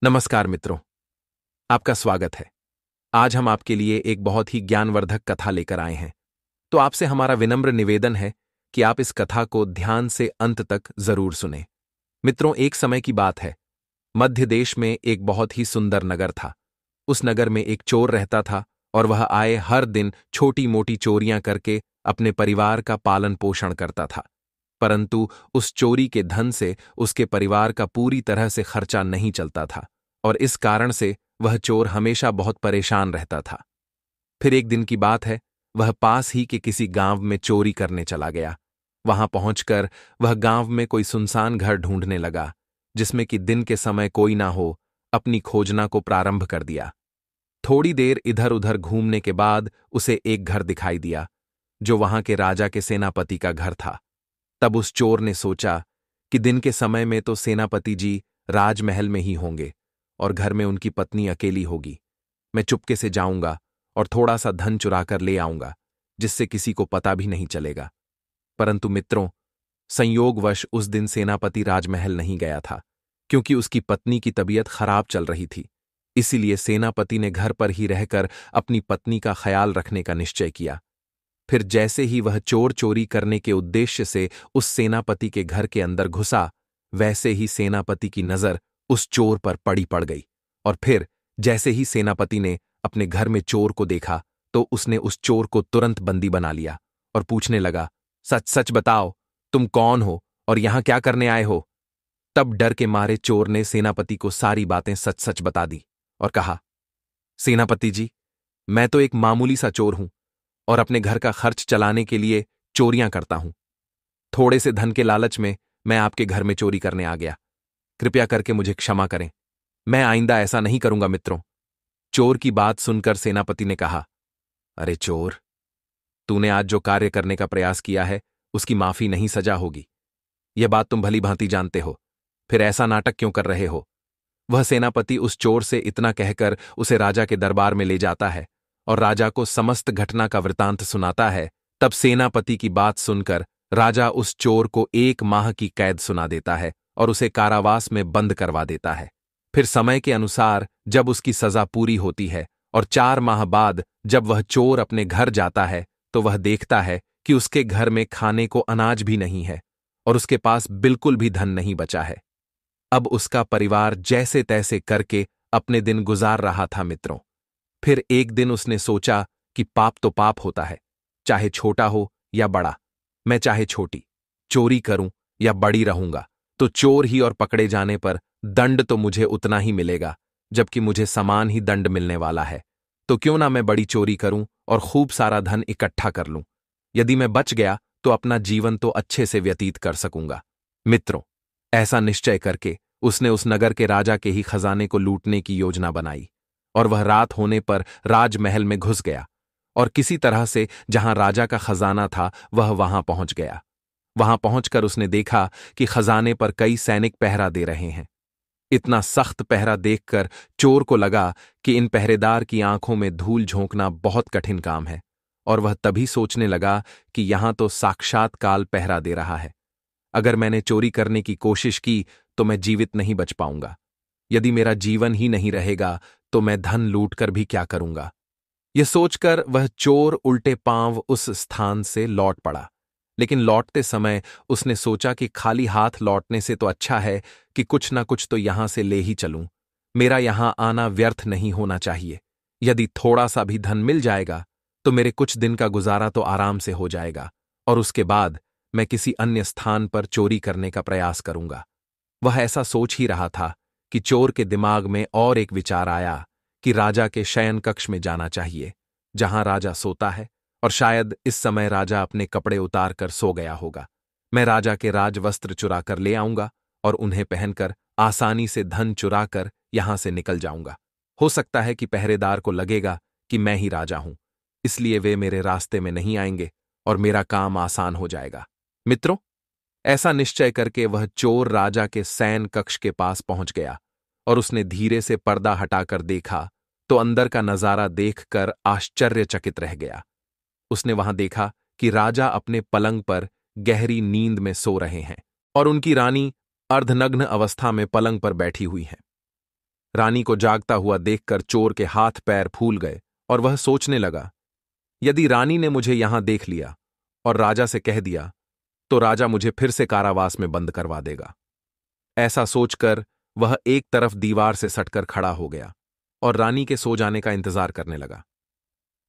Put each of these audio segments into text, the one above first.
नमस्कार मित्रों, आपका स्वागत है। आज हम आपके लिए एक बहुत ही ज्ञानवर्धक कथा लेकर आए हैं। तो आपसे हमारा विनम्र निवेदन है कि आप इस कथा को ध्यान से अंत तक जरूर सुनें। मित्रों, एक समय की बात है। मध्य देश में एक बहुत ही सुंदर नगर था। उस नगर में एक चोर रहता था और वह आए हर दिन छोटी मोटी चोरियां करके अपने परिवार का पालन पोषण करता था। परंतु उस चोरी के धन से उसके परिवार का पूरी तरह से खर्चा नहीं चलता था और इस कारण से वह चोर हमेशा बहुत परेशान रहता था। फिर एक दिन की बात है, वह पास ही के किसी गांव में चोरी करने चला गया। वहां पहुंचकर वह गांव में कोई सुनसान घर ढूंढने लगा जिसमें कि दिन के समय कोई ना हो। अपनी खोजना को प्रारंभ कर दिया। थोड़ी देर इधर उधर घूमने के बाद उसे एक घर दिखाई दिया जो वहां के राजा के सेनापति का घर था। तब उस चोर ने सोचा कि दिन के समय में तो सेनापति जी राजमहल में ही होंगे और घर में उनकी पत्नी अकेली होगी। मैं चुपके से जाऊंगा और थोड़ा सा धन चुरा कर ले आऊंगा जिससे किसी को पता भी नहीं चलेगा। परंतु मित्रों, संयोगवश उस दिन सेनापति राजमहल नहीं गया था क्योंकि उसकी पत्नी की तबीयत खराब चल रही थी। इसीलिए सेनापति ने घर पर ही रहकर अपनी पत्नी का ख्याल रखने का निश्चय किया। फिर जैसे ही वह चोर चोरी करने के उद्देश्य से उस सेनापति के घर के अंदर घुसा, वैसे ही सेनापति की नजर उस चोर पर पड़ गई। और फिर जैसे ही सेनापति ने अपने घर में चोर को देखा तो उसने उस चोर को तुरंत बंदी बना लिया और पूछने लगा, सच सच बताओ, तुम कौन हो और यहां क्या करने आए हो? तब डर के मारे चोर ने सेनापति को सारी बातें सच सच बता दी और कहा, सेनापति जी, मैं तो एक मामूली सा चोर हूं और अपने घर का खर्च चलाने के लिए चोरियां करता हूं। थोड़े से धन के लालच में मैं आपके घर में चोरी करने आ गया। कृपया करके मुझे क्षमा करें। मैं आइंदा ऐसा नहीं करूंगा मित्रों। चोर की बात सुनकर सेनापति ने कहा, अरे चोर, तूने आज जो कार्य करने का प्रयास किया है उसकी माफी नहीं सजा होगी। यह बात तुम भली भांति जानते हो, फिर ऐसा नाटक क्यों कर रहे हो? वह सेनापति उस चोर से इतना कहकर उसे राजा के दरबार में ले जाता है और राजा को समस्त घटना का वृतांत सुनाता है। तब सेनापति की बात सुनकर राजा उस चोर को 1 माह की कैद सुना देता है और उसे कारावास में बंद करवा देता है। फिर समय के अनुसार जब उसकी सजा पूरी होती है और 4 माह बाद जब वह चोर अपने घर जाता है तो वह देखता है कि उसके घर में खाने को अनाज भी नहीं है और उसके पास बिल्कुल भी धन नहीं बचा है। अब उसका परिवार जैसे तैसे करके अपने दिन गुजार रहा था मित्रों। फिर एक दिन उसने सोचा कि पाप तो पाप होता है, चाहे छोटा हो या बड़ा। मैं चाहे छोटी चोरी करूं या बड़ी रहूंगा तो चोर ही, और पकड़े जाने पर दंड तो मुझे उतना ही मिलेगा जबकि मुझे समान ही दंड मिलने वाला है। तो क्यों ना मैं बड़ी चोरी करूं और खूब सारा धन इकट्ठा कर लूं। यदि मैं बच गया तो अपना जीवन तो अच्छे से व्यतीत कर सकूंगा। मित्रों, ऐसा निश्चय करके उसने उस नगर के राजा के ही खजाने को लूटने की योजना बनाई और वह रात होने पर राजमहल में घुस गया और किसी तरह से जहां राजा का खजाना था वह वहां पहुंच गया। वहां पहुंचकर उसने देखा कि खजाने पर कई सैनिक पहरा दे रहे हैं। इतना सख्त पहरा देखकर चोर को लगा कि इन पहरेदार की आंखों में धूल झोंकना बहुत कठिन काम है और वह तभी सोचने लगा कि यहां तो साक्षात काल पहरा दे रहा है। अगर मैंने चोरी करने की कोशिश की तो मैं जीवित नहीं बच पाऊंगा। यदि मेरा जीवन ही नहीं रहेगा तो मैं धन लूट कर भी क्या करूंगा। यह सोचकर वह चोर उल्टे पांव उस स्थान से लौट पड़ा। लेकिन लौटते समय उसने सोचा कि खाली हाथ लौटने से तो अच्छा है कि कुछ ना कुछ तो यहां से ले ही चलूं। मेरा यहां आना व्यर्थ नहीं होना चाहिए। यदि थोड़ा सा भी धन मिल जाएगा तो मेरे कुछ दिन का गुजारा तो आराम से हो जाएगा और उसके बाद मैं किसी अन्य स्थान पर चोरी करने का प्रयास करूंगा। वह ऐसा सोच ही रहा था कि चोर के दिमाग में और एक विचार आया कि राजा के शयन कक्ष में जाना चाहिए जहां राजा सोता है और शायद इस समय राजा अपने कपड़े उतार कर सो गया होगा। मैं राजा के राजवस्त्र चुरा कर ले आऊंगा और उन्हें पहनकर आसानी से धन चुरा कर यहां से निकल जाऊंगा। हो सकता है कि पहरेदार को लगेगा कि मैं ही राजा हूं, इसलिए वे मेरे रास्ते में नहीं आएंगे और मेरा काम आसान हो जाएगा। मित्रों, ऐसा निश्चय करके वह चोर राजा के शयन कक्ष के पास पहुंच गया और उसने धीरे से पर्दा हटाकर देखा तो अंदर का नजारा देखकर आश्चर्यचकित रह गया। उसने वहां देखा कि राजा अपने पलंग पर गहरी नींद में सो रहे हैं और उनकी रानी अर्धनग्न अवस्था में पलंग पर बैठी हुई है। रानी को जागता हुआ देखकर चोर के हाथ पैर फूल गए और वह सोचने लगा, यदि रानी ने मुझे यहां देख लिया और राजा से कह दिया तो राजा मुझे फिर से कारावास में बंद करवा देगा। ऐसा सोचकर वह एक तरफ दीवार से सटकर खड़ा हो गया और रानी के सो जाने का इंतजार करने लगा।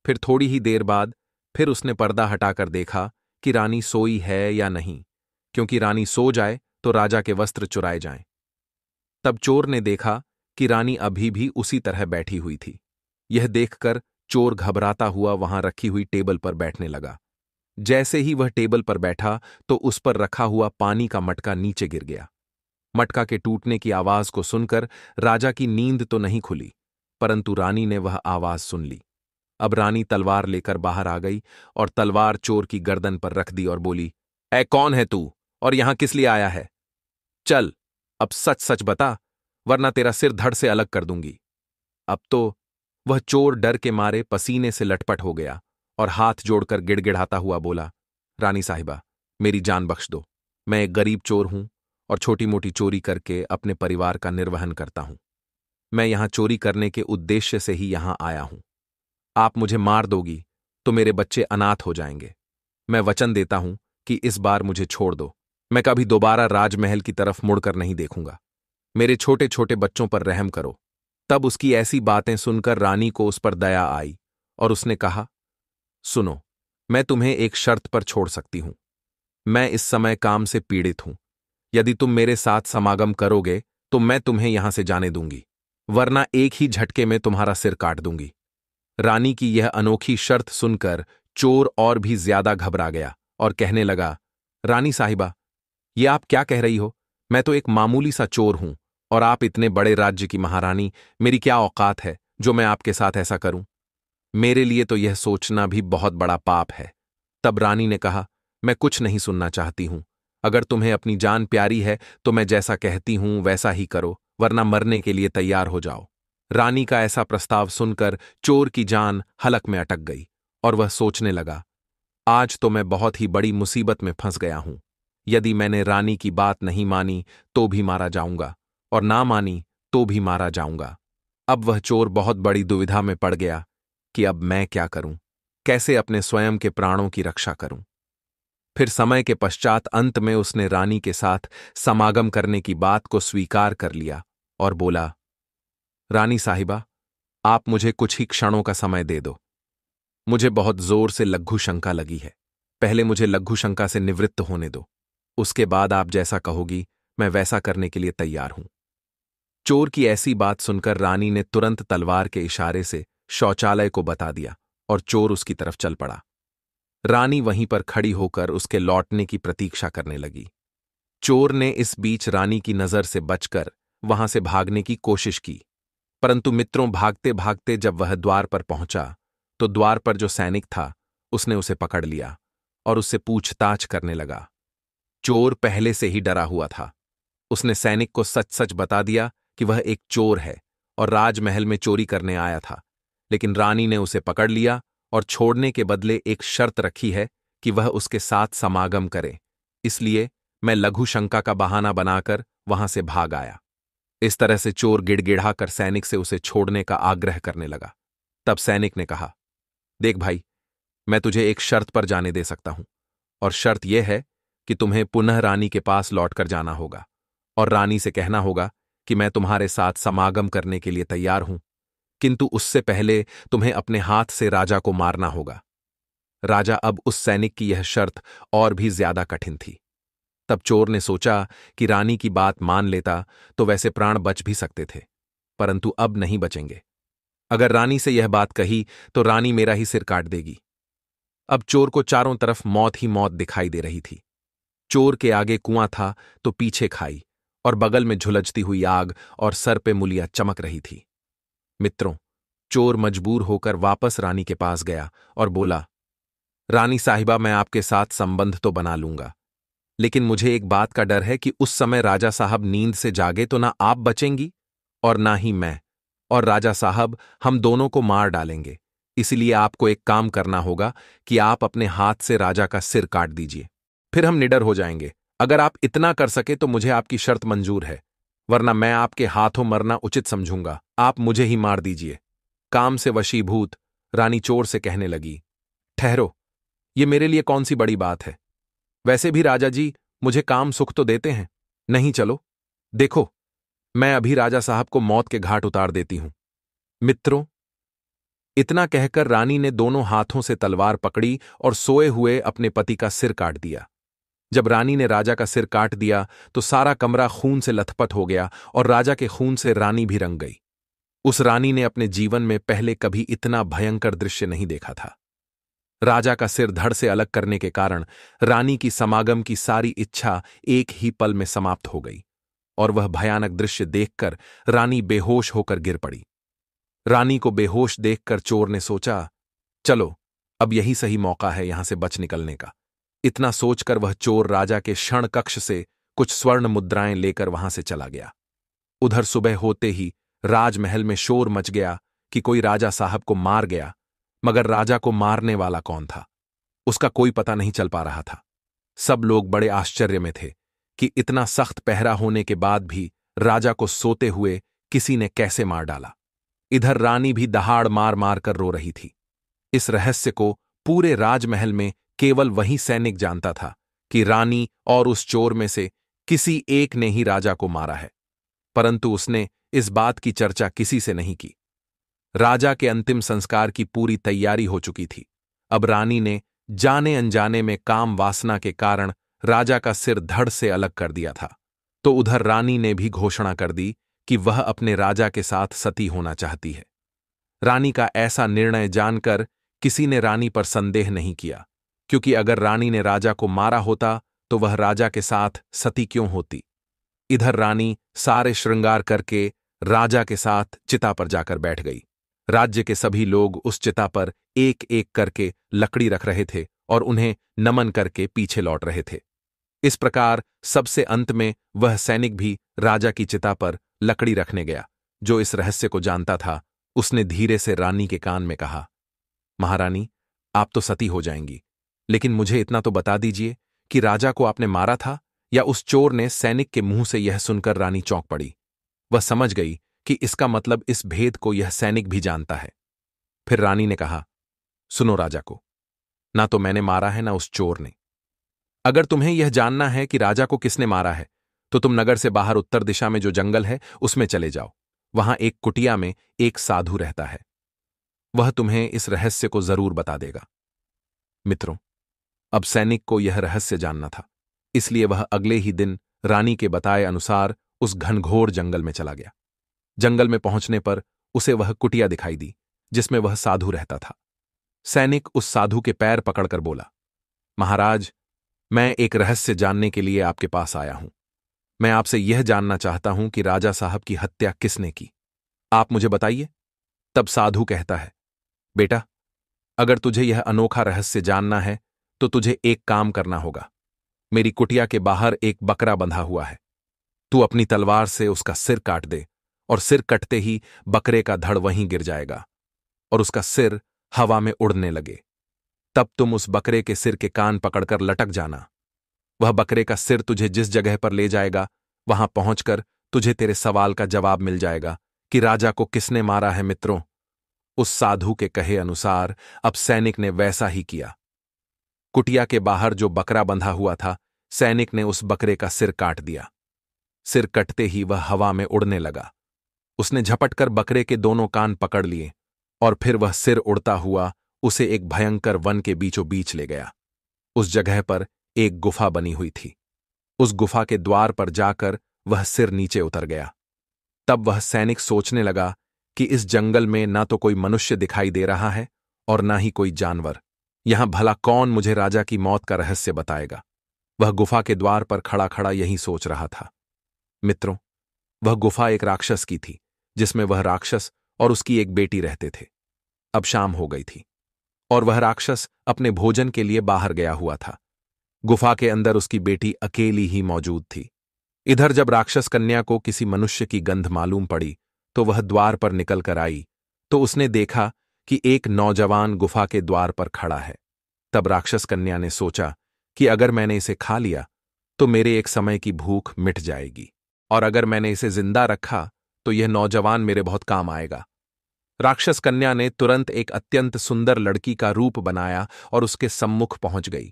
फिर थोड़ी ही देर बाद फिर उसने पर्दा हटाकर देखा कि रानी सोई है या नहीं, क्योंकि रानी सो जाए तो राजा के वस्त्र चुराए जाएं। तब चोर ने देखा कि रानी अभी भी उसी तरह बैठी हुई थी। यह देखकर चोर घबराता हुआ वहां रखी हुई टेबल पर बैठने लगा। जैसे ही वह टेबल पर बैठा तो उस पर रखा हुआ पानी का मटका नीचे गिर गया। मटका के टूटने की आवाज को सुनकर राजा की नींद तो नहीं खुली, परंतु रानी ने वह आवाज सुन ली। अब रानी तलवार लेकर बाहर आ गई और तलवार चोर की गर्दन पर रख दी और बोली, ऐ कौन है तू और यहां किस लिए आया है? चल, अब सच सच बता, वरना तेरा सिर धड़ से अलग कर दूंगी। अब तो वह चोर डर के मारे पसीने से लटपट हो गया और हाथ जोड़कर गिड़गिड़ाता हुआ बोला, रानी साहिबा, मेरी जान बख्श दो। मैं एक गरीब चोर हूं और छोटी मोटी चोरी करके अपने परिवार का निर्वहन करता हूं। मैं यहां चोरी करने के उद्देश्य से ही यहां आया हूं। आप मुझे मार दोगी तो मेरे बच्चे अनाथ हो जाएंगे। मैं वचन देता हूं कि इस बार मुझे छोड़ दो। मैं कभी दोबारा राजमहल की तरफ मुड़कर नहीं देखूंगा। मेरे छोटे छोटे बच्चों पर रहम करो। तब उसकी ऐसी बातें सुनकर रानी को उस पर दया आई और उसने कहा, सुनो, मैं तुम्हें एक शर्त पर छोड़ सकती हूं। मैं इस समय काम से पीड़ित हूं। यदि तुम मेरे साथ समागम करोगे तो मैं तुम्हें यहां से जाने दूंगी, वरना एक ही झटके में तुम्हारा सिर काट दूंगी। रानी की यह अनोखी शर्त सुनकर चोर और भी ज्यादा घबरा गया और कहने लगा, रानी साहिबा, ये आप क्या कह रही हो? मैं तो एक मामूली सा चोर हूं और आप इतने बड़े राज्य की महारानी, मेरी क्या औकात है जो मैं आपके साथ ऐसा करूं? मेरे लिए तो यह सोचना भी बहुत बड़ा पाप है। तब रानी ने कहा, मैं कुछ नहीं सुनना चाहती हूं। अगर तुम्हें अपनी जान प्यारी है तो मैं जैसा कहती हूं वैसा ही करो, वरना मरने के लिए तैयार हो जाओ। रानी का ऐसा प्रस्ताव सुनकर चोर की जान हलक में अटक गई और वह सोचने लगा, आज तो मैं बहुत ही बड़ी मुसीबत में फंस गया हूं। यदि मैंने रानी की बात नहीं मानी तो भी मारा जाऊंगा और ना मानी तो भी मारा जाऊंगा। अब वह चोर बहुत बड़ी दुविधा में पड़ गया कि अब मैं क्या करूं, कैसे अपने स्वयं के प्राणों की रक्षा करूं। फिर समय के पश्चात अंत में उसने रानी के साथ समागम करने की बात को स्वीकार कर लिया और बोला, रानी साहिबा, आप मुझे कुछ ही क्षणों का समय दे दो। मुझे बहुत जोर से लघु शंका लगी है। पहले मुझे लघु शंका से निवृत्त होने दो, उसके बाद आप जैसा कहोगी मैं वैसा करने के लिए तैयार हूं। चोर की ऐसी बात सुनकर रानी ने तुरंत तलवार के इशारे से शौचालय को बता दिया और चोर उसकी तरफ चल पड़ा। रानी वहीं पर खड़ी होकर उसके लौटने की प्रतीक्षा करने लगी। चोर ने इस बीच रानी की नजर से बचकर वहां से भागने की कोशिश की, परंतु मित्रों, भागते भागते जब वह द्वार पर पहुंचा तो द्वार पर जो सैनिक था उसने उसे पकड़ लिया और उससे पूछताछ करने लगा। चोर पहले से ही डरा हुआ था। उसने सैनिक को सच सच बता दिया कि वह एक चोर है और राजमहल में चोरी करने आया था, लेकिन रानी ने उसे पकड़ लिया और छोड़ने के बदले एक शर्त रखी है कि वह उसके साथ समागम करे। इसलिए मैं लघु शंका का बहाना बनाकर वहां से भाग आया। इस तरह से चोर गिड़गिड़ाकर सैनिक से उसे छोड़ने का आग्रह करने लगा। तब सैनिक ने कहा, देख भाई, मैं तुझे एक शर्त पर जाने दे सकता हूं, और शर्त यह है कि तुम्हें पुनः रानी के पास लौटकर जाना होगा और रानी से कहना होगा कि मैं तुम्हारे साथ समागम करने के लिए तैयार हूं, किंतु उससे पहले तुम्हें अपने हाथ से राजा को मारना होगा। राजा अब उस सैनिक की यह शर्त और भी ज्यादा कठिन थी। तब चोर ने सोचा कि रानी की बात मान लेता तो वैसे प्राण बच भी सकते थे, परंतु अब नहीं बचेंगे। अगर रानी से यह बात कही तो रानी मेरा ही सिर काट देगी। अब चोर को चारों तरफ मौत ही मौत दिखाई दे रही थी। चोर के आगे कुआं था तो पीछे खाई और बगल में झुलझती हुई आग और सर पे मुलिया चमक रही थी। मित्रों, चोर मजबूर होकर वापस रानी के पास गया और बोला, रानी साहिबा, मैं आपके साथ संबंध तो बना लूंगा, लेकिन मुझे एक बात का डर है कि उस समय राजा साहब नींद से जागे तो ना आप बचेंगी और ना ही मैं, और राजा साहब हम दोनों को मार डालेंगे। इसलिए आपको एक काम करना होगा कि आप अपने हाथ से राजा का सिर काट दीजिए, फिर हम निडर हो जाएंगे। अगर आप इतना कर सके तो मुझे आपकी शर्त मंजूर है। वरना मैं आपके हाथों मरना उचित समझूंगा। आप मुझे ही मार दीजिए। काम से वशीभूत रानी चोर से कहने लगी, ठहरो, ये मेरे लिए कौन सी बड़ी बात है। वैसे भी राजा जी मुझे काम सुख तो देते हैं। नहीं, चलो देखो, मैं अभी राजा साहब को मौत के घाट उतार देती हूं। मित्रों, इतना कहकर रानी ने दोनों हाथों से तलवार पकड़ी और सोए हुए अपने पति का सिर काट दिया। जब रानी ने राजा का सिर काट दिया तो सारा कमरा खून से लथपथ हो गया और राजा के खून से रानी भी रंग गई। उस रानी ने अपने जीवन में पहले कभी इतना भयंकर दृश्य नहीं देखा था। राजा का सिर धड़ से अलग करने के कारण रानी की समागम की सारी इच्छा एक ही पल में समाप्त हो गई और वह भयानक दृश्य देखकर रानी बेहोश होकर गिर पड़ी। रानी को बेहोश देखकर चोर ने सोचा, चलो अब यही सही मौका है यहां से बच निकलने का। इतना सोचकर वह चोर राजा के क्षण कक्ष से कुछ स्वर्ण मुद्राएं लेकर वहां से चला गया। उधर सुबह होते ही राजमहल में शोर मच गया कि कोई राजा साहब को मार गया, मगर राजा को मारने वाला कौन था उसका कोई पता नहीं चल पा रहा था। सब लोग बड़े आश्चर्य में थे कि इतना सख्त पहरा होने के बाद भी राजा को सोते हुए किसी ने कैसे मार डाला। इधर रानी भी दहाड़ मार मार कर रो रही थी। इस रहस्य को पूरे राजमहल में केवल वही सैनिक जानता था कि रानी और उस चोर में से किसी एक ने ही राजा को मारा है, परंतु उसने इस बात की चर्चा किसी से नहीं की। राजा के अंतिम संस्कार की पूरी तैयारी हो चुकी थी। अब रानी ने जाने अनजाने में काम वासना के कारण राजा का सिर धड़ से अलग कर दिया था, तो उधर रानी ने भी घोषणा कर दी कि वह अपने राजा के साथ सती होना चाहती है। रानी का ऐसा निर्णय जानकर किसी ने रानी पर संदेह नहीं किया, क्योंकि अगर रानी ने राजा को मारा होता तो वह राजा के साथ सती क्यों होती। इधर रानी सारे श्रृंगार करके राजा के साथ चिता पर जाकर बैठ गई। राज्य के सभी लोग उस चिता पर एक एक करके लकड़ी रख रहे थे और उन्हें नमन करके पीछे लौट रहे थे। इस प्रकार सबसे अंत में वह सैनिक भी राजा की चिता पर लकड़ी रखने गया जो इस रहस्य को जानता था। उसने धीरे से रानी के कान में कहा, महारानी, आप तो सती हो जाएंगी, लेकिन मुझे इतना तो बता दीजिए कि राजा को आपने मारा था या उस चोर ने। सैनिक के मुंह से यह सुनकर रानी चौंक पड़ी। वह समझ गई कि इसका मतलब इस भेद को यह सैनिक भी जानता है। फिर रानी ने कहा, सुनो राजा को, ना तो मैंने मारा है ना उस चोर ने। अगर तुम्हें यह जानना है कि राजा को किसने मारा है तो तुम नगर से बाहर उत्तर दिशा में जो जंगल है उसमें चले जाओ। वहां एक कुटिया में एक साधु रहता है, वह तुम्हें इस रहस्य को जरूर बता देगा। मित्रों, अब सैनिक को यह रहस्य जानना था, इसलिए वह अगले ही दिन रानी के बताए अनुसार उस घनघोर जंगल में चला गया। जंगल में पहुंचने पर उसे वह कुटिया दिखाई दी जिसमें वह साधु रहता था। सैनिक उस साधु के पैर पकड़कर बोला, महाराज, मैं एक रहस्य जानने के लिए आपके पास आया हूं। मैं आपसे यह जानना चाहता हूं कि राजा साहब की हत्या किसने की। आप मुझे बताइए। तब साधु कहता है, बेटा, अगर तुझे यह अनोखा रहस्य जानना है तो तुझे एक काम करना होगा। मेरी कुटिया के बाहर एक बकरा बंधा हुआ है। तू अपनी तलवार से उसका सिर काट दे और सिर कटते ही बकरे का धड़ वहीं गिर जाएगा और उसका सिर हवा में उड़ने लगे। तब तुम उस बकरे के सिर के कान पकड़कर लटक जाना। वह बकरे का सिर तुझे जिस जगह पर ले जाएगा वहां पहुंचकर तुझे तेरे सवाल का जवाब मिल जाएगा कि राजा को किसने मारा है। मित्रों, उस साधु के कहे अनुसार अब सैनिक ने वैसा ही किया। कुटिया के बाहर जो बकरा बंधा हुआ था, सैनिक ने उस बकरे का सिर काट दिया। सिर कटते ही वह हवा में उड़ने लगा। उसने झपटकर बकरे के दोनों कान पकड़ लिए और फिर वह सिर उड़ता हुआ उसे एक भयंकर वन के बीचों बीच ले गया। उस जगह पर एक गुफा बनी हुई थी। उस गुफा के द्वार पर जाकर वह सिर नीचे उतर गया। तब वह सैनिक सोचने लगा कि इस जंगल में ना तो कोई मनुष्य दिखाई दे रहा है और ना ही कोई जानवर। यहां भला कौन मुझे राजा की मौत का रहस्य बताएगा। वह गुफा के द्वार पर खड़ा खड़ा यही सोच रहा था। मित्रों, वह गुफा एक राक्षस की थी जिसमें वह राक्षस और उसकी एक बेटी रहते थे। अब शाम हो गई थी और वह राक्षस अपने भोजन के लिए बाहर गया हुआ था। गुफा के अंदर उसकी बेटी अकेली ही मौजूद थी। इधर जब राक्षस कन्या को किसी मनुष्य की गंध मालूम पड़ी तो वह द्वार पर निकल कर आई तो उसने देखा कि एक नौजवान गुफा के द्वार पर खड़ा है। तब राक्षस कन्या ने सोचा कि अगर मैंने इसे खा लिया तो मेरे एक समय की भूख मिट जाएगी और अगर मैंने इसे जिंदा रखा तो यह नौजवान मेरे बहुत काम आएगा। राक्षस कन्या ने तुरंत एक अत्यंत सुंदर लड़की का रूप बनाया और उसके सम्मुख पहुंच गई।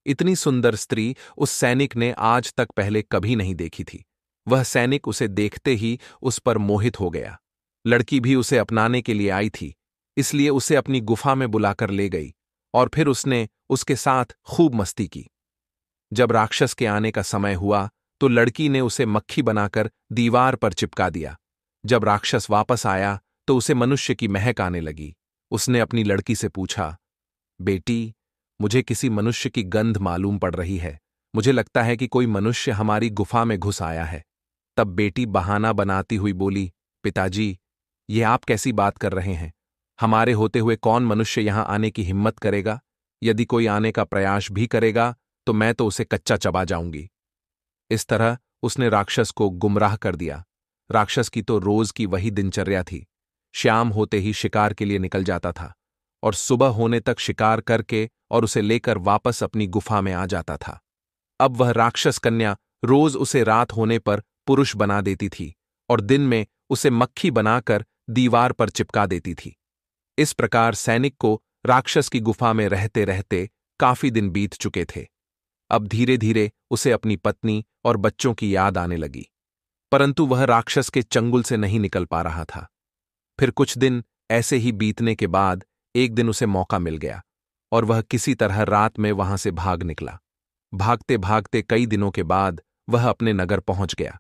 इतनी सुंदर स्त्री उस सैनिक ने आज तक पहले कभी नहीं देखी थी। वह सैनिक उसे देखते ही उस पर मोहित हो गया। लड़की भी उसे अपनाने के लिए आई थी, इसलिए उसे अपनी गुफा में बुलाकर ले गई और फिर उसने उसके साथ खूब मस्ती की। जब राक्षस के आने का समय हुआ तो लड़की ने उसे मक्खी बनाकर दीवार पर चिपका दिया। जब राक्षस वापस आया तो उसे मनुष्य की महक आने लगी। उसने अपनी लड़की से पूछा, बेटी, मुझे किसी मनुष्य की गंध मालूम पड़ रही है। मुझे लगता है कि कोई मनुष्य हमारी गुफा में घुस आया है। तब बेटी बहाना बनाती हुई बोली, पिताजी, ये आप कैसी बात कर रहे हैं? हमारे होते हुए कौन मनुष्य यहां आने की हिम्मत करेगा? यदि कोई आने का प्रयास भी करेगा तो मैं तो उसे कच्चा चबा जाऊंगी। इस तरह उसने राक्षस को गुमराह कर दिया। राक्षस की तो रोज की वही दिनचर्या थी। शाम होते ही शिकार के लिए निकल जाता था और सुबह होने तक शिकार करके और उसे लेकर वापस अपनी गुफा में आ जाता था। अब वह राक्षस कन्या रोज उसे रात होने पर पुरुष बना देती थी और दिन में उसे मक्खी बनाकर दीवार पर चिपका देती थी। इस प्रकार सैनिक को राक्षस की गुफा में रहते रहते काफी दिन बीत चुके थे। अब धीरे धीरे उसे अपनी पत्नी और बच्चों की याद आने लगी, परंतु वह राक्षस के चंगुल से नहीं निकल पा रहा था। फिर कुछ दिन ऐसे ही बीतने के बाद एक दिन उसे मौका मिल गया और वह किसी तरह रात में वहां से भाग निकला। भागते भागते कई दिनों के बाद वह अपने नगर पहुंच गया।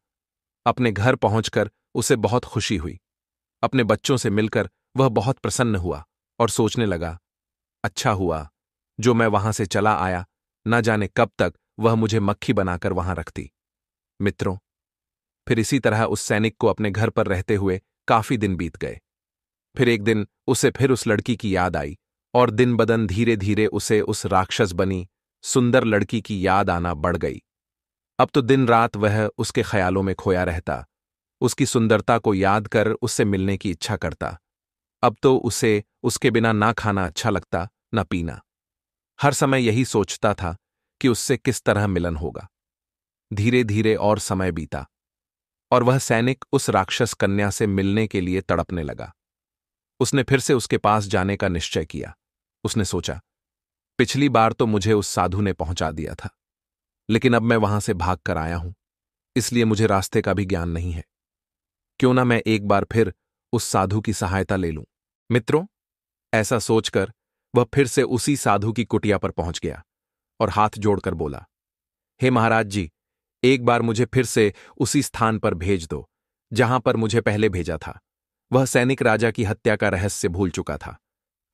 अपने घर पहुंचकर उसे बहुत खुशी हुई। अपने बच्चों से मिलकर वह बहुत प्रसन्न हुआ और सोचने लगा, अच्छा हुआ जो मैं वहां से चला आया, न जाने कब तक वह मुझे मक्खी बनाकर वहां रखती। मित्रों, फिर इसी तरह उस सैनिक को अपने घर पर रहते हुए काफी दिन बीत गए। फिर एक दिन उसे फिर उस लड़की की याद आई और दिन बदन धीरे धीरे उसे उस राक्षस बनी सुंदर लड़की की याद आना बढ़ गई। अब तो दिन रात वह उसके ख्यालों में खोया रहता, उसकी सुंदरता को याद कर उससे मिलने की इच्छा करता। अब तो उसे उसके बिना ना खाना अच्छा लगता, न पीना। हर समय यही सोचता था कि उससे किस तरह मिलन होगा। धीरे धीरे और समय बीता और वह सैनिक उस राक्षस कन्या से मिलने के लिए तड़पने लगा। उसने फिर से उसके पास जाने का निश्चय किया। उसने सोचा, पिछली बार तो मुझे उस साधु ने पहुंचा दिया था, लेकिन अब मैं वहां से भाग कर आया हूं, इसलिए मुझे रास्ते का भी ज्ञान नहीं है। क्यों ना मैं एक बार फिर उस साधु की सहायता ले लूं। मित्रों, ऐसा सोचकर वह फिर से उसी साधु की कुटिया पर पहुंच गया और हाथ जोड़कर बोला, हे महाराज जी, एक बार मुझे फिर से उसी स्थान पर भेज दो जहां पर मुझे पहले भेजा था। वह सैनिक राजा की हत्या का रहस्य भूल चुका था।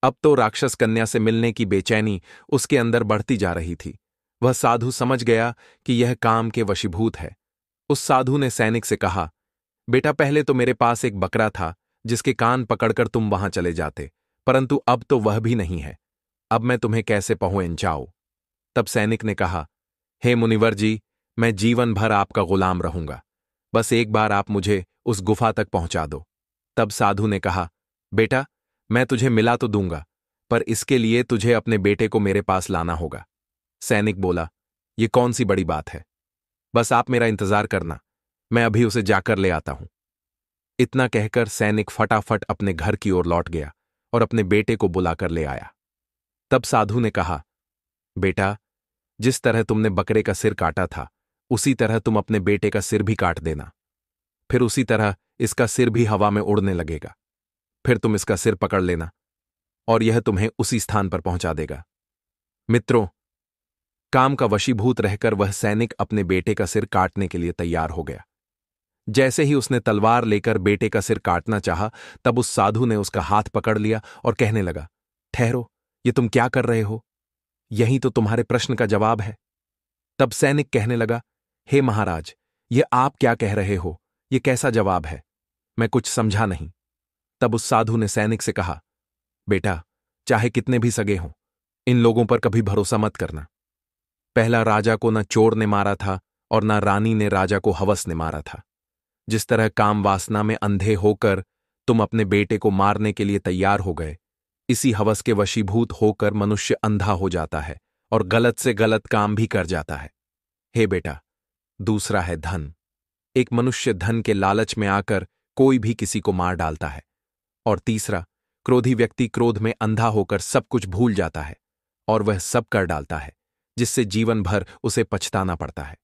अब तो राक्षस कन्या से मिलने की बेचैनी उसके अंदर बढ़ती जा रही थी। वह साधु समझ गया कि यह काम के वशीभूत है। उस साधु ने सैनिक से कहा, बेटा, पहले तो मेरे पास एक बकरा था जिसके कान पकड़कर तुम वहां चले जाते, परंतु अब तो वह भी नहीं है। अब मैं तुम्हें कैसे पहुंचाऊं? तब सैनिक ने कहा, हे मुनिवर जी, मैं जीवन भर आपका गुलाम रहूंगा। बस एक बार आप मुझे उस गुफा तक पहुंचा दो। तब साधु ने कहा, बेटा, मैं तुझे मिला तो दूंगा, पर इसके लिए तुझे अपने बेटे को मेरे पास लाना होगा। सैनिक बोला, ये कौन सी बड़ी बात है? बस आप मेरा इंतजार करना, मैं अभी उसे जाकर ले आता हूं। इतना कहकर सैनिक फटाफट अपने घर की ओर लौट गया और अपने बेटे को बुलाकर ले आया। तब साधु ने कहा, बेटा, जिस तरह तुमने बकरे का सिर काटा था, उसी तरह तुम अपने बेटे का सिर भी काट देना। फिर उसी तरह इसका सिर भी हवा में उड़ने लगेगा। फिर तुम इसका सिर पकड़ लेना और यह तुम्हें उसी स्थान पर पहुंचा देगा। मित्रों, काम का वशीभूत रहकर वह सैनिक अपने बेटे का सिर काटने के लिए तैयार हो गया। जैसे ही उसने तलवार लेकर बेटे का सिर काटना चाहा, तब उस साधु ने उसका हाथ पकड़ लिया और कहने लगा, ठहरो, ये तुम क्या कर रहे हो? यही तो तुम्हारे प्रश्न का जवाब है। तब सैनिक कहने लगा, हे महाराज, ये आप क्या कह रहे हो? ये कैसा जवाब है? मैं कुछ समझा नहीं। तब उस साधु ने सैनिक से कहा, बेटा, चाहे कितने भी सगे हों, इन लोगों पर कभी भरोसा मत करना। पहला राजा को न चोर ने मारा था और न रानी ने राजा को हवस ने मारा था। जिस तरह काम वासना में अंधे होकर तुम अपने बेटे को मारने के लिए तैयार हो गए, इसी हवस के वशीभूत होकर मनुष्य अंधा हो जाता है और गलत से गलत काम भी कर जाता है। हे बेटा, दूसरा है धन। एक मनुष्य धन के लालच में आकर कोई भी किसी को मार डालता है। और तीसरा, क्रोधी व्यक्ति क्रोध में अंधा होकर सब कुछ भूल जाता है और वह सब कर डालता है, जिससे जीवन भर उसे पछताना पड़ता है।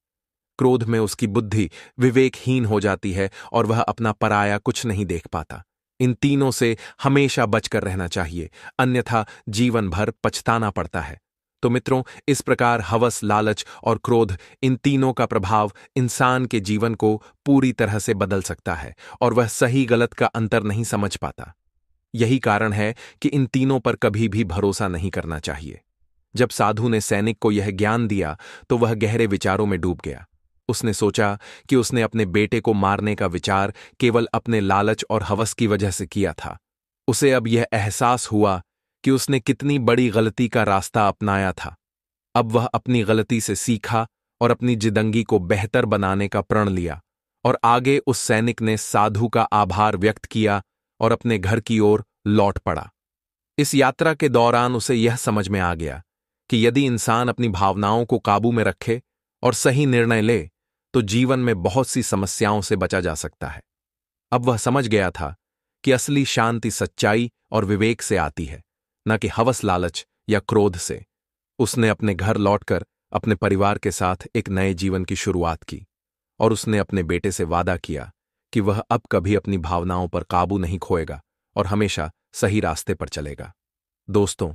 क्रोध में उसकी बुद्धि विवेकहीन हो जाती है और वह अपना पराया कुछ नहीं देख पाता। इन तीनों से हमेशा बचकर रहना चाहिए, अन्यथा जीवन भर पछताना पड़ता है। तो मित्रों, इस प्रकार हवस, लालच और क्रोध, इन तीनों का प्रभाव इंसान के जीवन को पूरी तरह से बदल सकता है और वह सही गलत का अंतर नहीं समझ पाता। यही कारण है कि इन तीनों पर कभी भी भरोसा नहीं करना चाहिए। जब साधु ने सैनिक को यह ज्ञान दिया तो वह गहरे विचारों में डूब गया। उसने सोचा कि उसने अपने बेटे को मारने का विचार केवल अपने लालच और हवस की वजह से किया था। उसे अब यह एहसास हुआ कि उसने कितनी बड़ी गलती का रास्ता अपनाया था। अब वह अपनी गलती से सीखा और अपनी जिंदगी को बेहतर बनाने का प्रण लिया। और आगे उस सैनिक ने साधु का आभार व्यक्त किया और अपने घर की ओर लौट पड़ा। इस यात्रा के दौरान उसे यह समझ में आ गया कि यदि इंसान अपनी भावनाओं को काबू में रखे और सही निर्णय ले तो जीवन में बहुत सी समस्याओं से बचा जा सकता है। अब वह समझ गया था कि असली शांति सच्चाई और विवेक से आती है, न कि हवस, लालच या क्रोध से। उसने अपने घर लौटकर अपने परिवार के साथ एक नए जीवन की शुरुआत की और उसने अपने बेटे से वादा किया कि वह अब कभी अपनी भावनाओं पर काबू नहीं खोएगा और हमेशा सही रास्ते पर चलेगा। दोस्तों,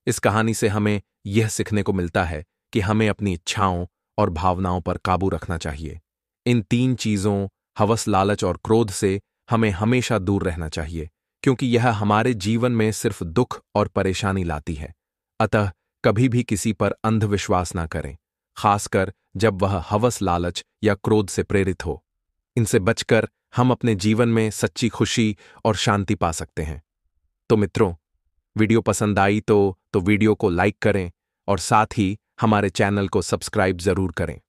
इस कहानी से हमें यह सीखने को मिलता है कि हमें अपनी इच्छाओं और भावनाओं पर काबू रखना चाहिए। इन तीन चीजों, हवस, लालच और क्रोध से हमें हमेशा दूर रहना चाहिए, क्योंकि यह हमारे जीवन में सिर्फ दुख और परेशानी लाती है। अतः कभी भी किसी पर अंधविश्वास ना करें, खासकर जब वह हवस, लालच या क्रोध से प्रेरित हो। इनसे बचकर हम अपने जीवन में सच्ची खुशी और शांति पा सकते हैं। तो मित्रों, वीडियो पसंद आई तो वीडियो को लाइक करें और साथ ही हमारे चैनल को सब्सक्राइब जरूर करें।